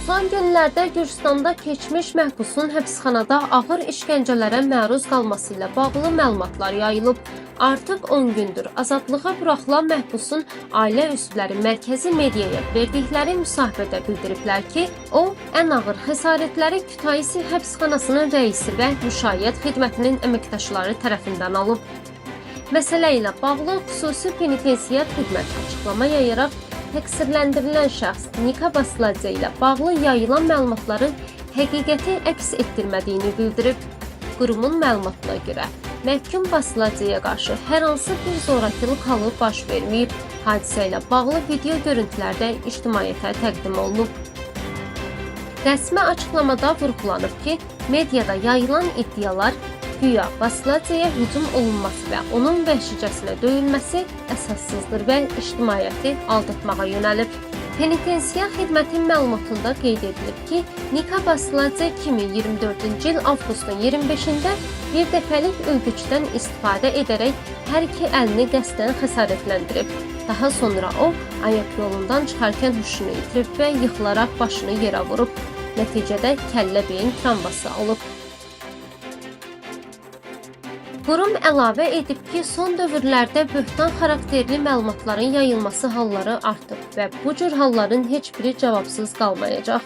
Son günlərdə Gürcüstanda keçmiş məhbusun həbsxanada ağır işgəncələrə məruz qalması ilə bağlı məlumatlar yayılıb. Artıq 10 gündür azadlığa buraxılan məhbusun ailə üzvləri mərkəzi mediaya verdikləri müsahibədə bildiriblər ki, o, ən ağır xəsarətləri Kütahisi həbsxanasının rəisi və müşayiət xidmətinin əməkdaşları tərəfindən alıb. Məsələ ilə bağlı xüsusi penitensiar xidmət açıqlama yayaraq təqsirləndirilən şəxs Nika Basladze ilə bağlı yayılan məlumatların həqiqəti əks etdirmədiyini bildirib. Qurumun məlumatına görə, məhkum Basladzeyə qarşı hər hansı bir zorakılıq halı baş verməyib. Hadisə ilə bağlı video görüntülər də ictimaiyyətə təqdim olunub. Rəsmi açıqlamada vurğulanıb ki, mediada yayılan iddialar güya Basladzeyə hücum olunması və onun vəhşicəsinə döyülməsi əsassızdır və ictimaiyyəti aldatmağa yönəlib. Penitensiar xidmətin məlumatında qeyd edilib ki, Nika Basladze 2024-cü il avqustun 25-də bir dəfəlik ülgücdən istifadə edərək hər iki əlini qəsdən xəsarətləndirib. Daha sonra o, ayaq yolundan çıxarkən huşunu itirib və yıxılaraq başını yerə vurub. Nəticədə kəllə-beyin travması alıb. Qurum əlavə edib ki, son dövrlərdə böhtan xarakterli məlumatların yayılması halları artıb və bu cür halların heç biri cavabsız qalmayacaq.